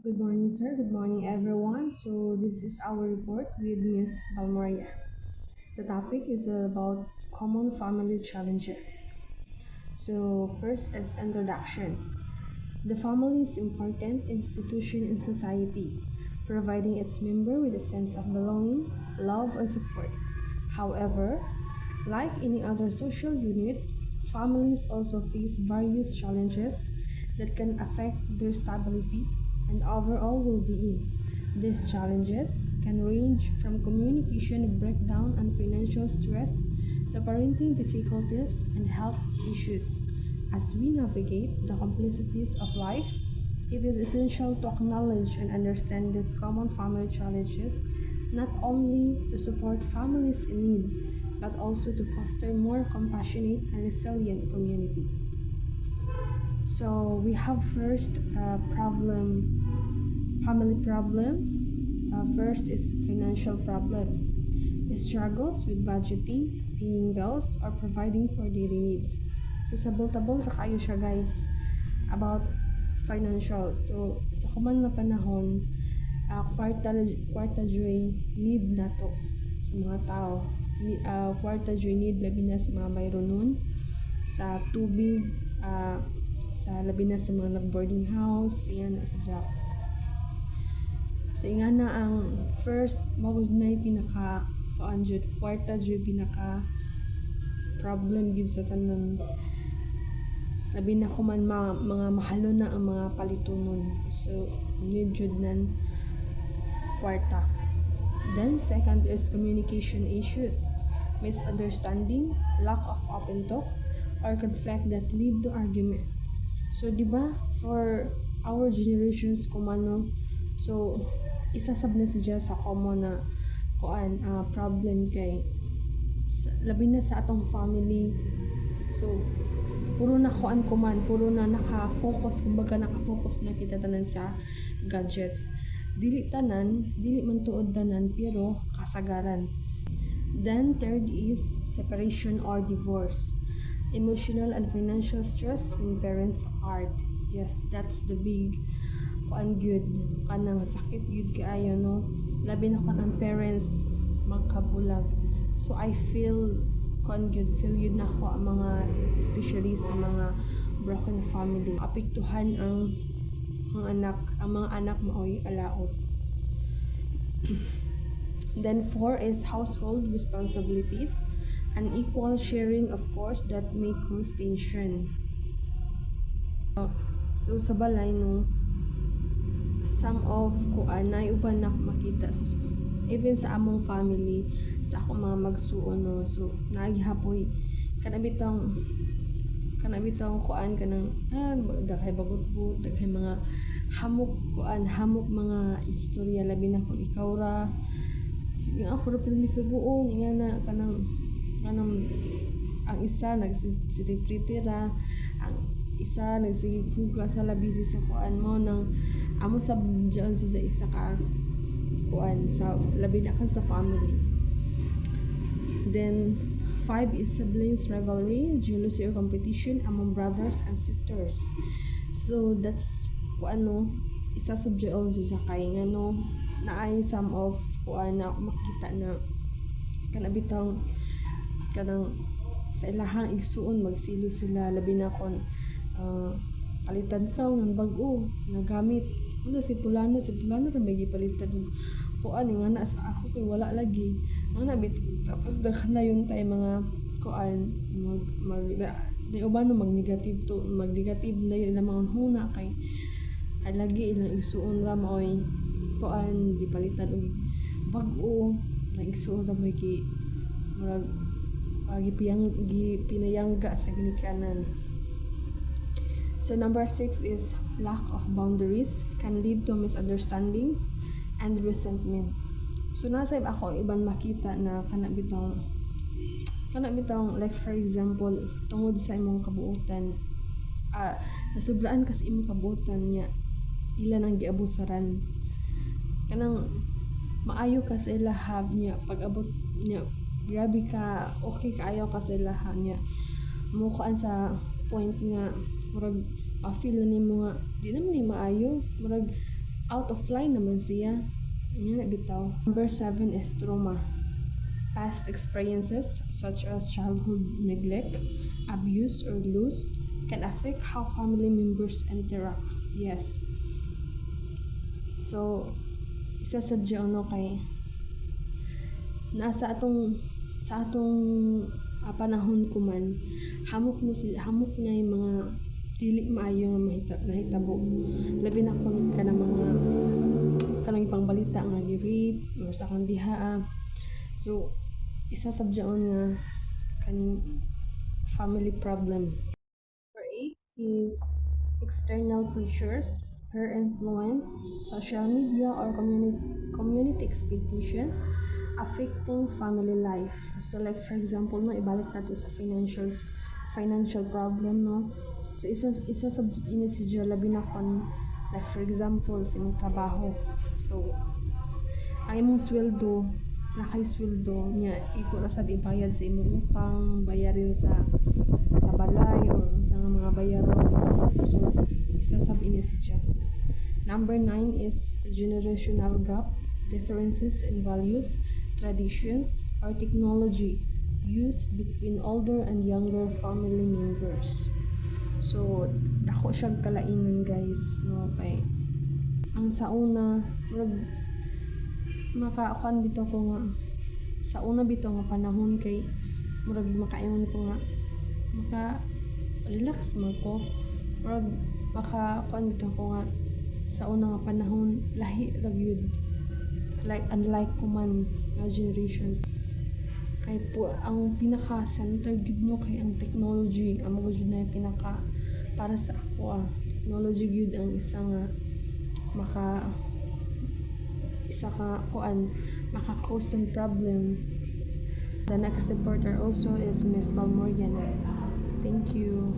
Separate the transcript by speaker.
Speaker 1: Good morning, sir. Good morning, everyone. So, this is our report with Miss Valmaria. The topic is about common family challenges. So, first is introduction. The family is important institution in society, providing its member with a sense of belonging, love, and support. However, like any other social unit, families also face various challenges that can affect their stability and overall well-being. These challenges can range from communication breakdown and financial stress to parenting difficulties and health issues. As we navigate the complexities of life, it is essential to acknowledge and understand these common family challenges, not only to support families in need, but also to foster more compassionate and resilient community. So we have first family problem. First is financial problems. Struggles with budgeting, paying bills, or providing for daily needs. So sabol-tabol ra kayo siya guys about financial. So sa kuman nga panahon, kwarta joy need nato sa mga tao. Kwarta joy need labi na sa mga mayroon nun, sa tubig, sa labi na sa mga nag-boarding house, yan, etc. So nga na ang first mawag na pinaka jud kwarta jud pinaka problem gid sa tanan, labi na ko man mga mahalo na ang mga palitunon. So yun jud nan kwarta. Then second is communication issues, misunderstanding, lack of open talk, or conflict that lead to argument. So di ba for our generations kumano, so isa sab na siya sa common na problem kay labi na sa atong family. So puro na puro na naka-focus, kumbaga naka-focus na kita tanan sa gadgets. Dili man tuod tanan pero kasagaran. Then third is separation or divorce. Emotional and financial stress when parents apart. Yes, that's the big good kanang sakit yun kaayo, no, labi na kanang parents magkabulag. So I feel feel yun na ako ang mga, especially sa mga broken family, apektuhan ang mga anak maoy alaot. Then four is household responsibilities, an equal sharing of course that may cause tension. So sa balay no, some of nay uban na makita so, even sa among family, sa akong mga magsuon no, so naghapoy kanabitang kanang daghay bagot daghay mga hamok mga istorya, labi na kung ikaw ra yung ako ra pinisugoon nga na kanang ang isa nagsireprete ra, ang isa nagsihuga sa labisi sa mo nang amo sa diyan sa isa ka sa labi na ka sa family. Then 5 is siblings rivalry, jealousy or competition among brothers and sisters. So that's isa subject sa kay ngano naay some of na makita na kanabitang kanang sa ilahang igsuon magsilo sila, labi na kon palitan ka ng bag-o nga gamit. Wala si Pulano ra may gipalitan nga na sa ako kay wala lagi. Ang nabit tapos daghan na yung tay mga mag di ubano mag-negative na yun mga huna kay ay lagi ilang igsuon ra maoy gipalitan og bag-o na igsuon ra may murag pinayangga sa ginikanan. So number 6 is lack of boundaries can lead to misunderstandings and resentment. So nasa ako iban makita na kanabitang like for example tungod sa imong kabuotan, nasubraan kasi imong kabuotan niya ila nang giabusaran kanang maayo ka sa ilaha niya pag-abot niya grabe ka okay kaayo ka sa ilaha niya mo sa point nga murag feel na nimo nga di naman ni maayo, murag out of line naman siya. Yun na bitaw. Number 7 is trauma. Past experiences such as childhood neglect, abuse, or loss can affect how family members interact. Yes. So, isa sa no kay nasa sa atong panahon ko man hamok na yung mga dili maayo nga nahitabo, labi na kung kanang mga kanang pangbalita nga gi-rape or sa kang diha. So isa sa nga kaning family problem. Number 8 is external pressures, peer influence, social media, or community expectations affecting family life. So like for example, no, ibalik nato sa financial problem, no. So isa sa inisidyo labi na kon like for example sa imong trabaho. So ang imong sweldo, nakay sweldo niya iko ra sad ibayad sa imong utang, bayarin sa balay or sa mga bayaron. So isa sa inisidyo. Number 9 is generational gap, differences in values, traditions, or technology used between older and younger family members. So, dako siyang kalainan guys, no, kay ang sauna makakuan bitaw ko nga sa una bitaw nga panahon kay murag makaingon ko nga maka relax man ko, murag makakuan bitaw ko nga sa una nga panahon lahi ra gyud, like unlike kuman nga generations kay po ang pinaka center gid no kay ang technology ang mga jud na pinaka para sa ako technology gyud ang isa nga maka cause ng problem. The next reporter also is Miss Balmorian. Thank you.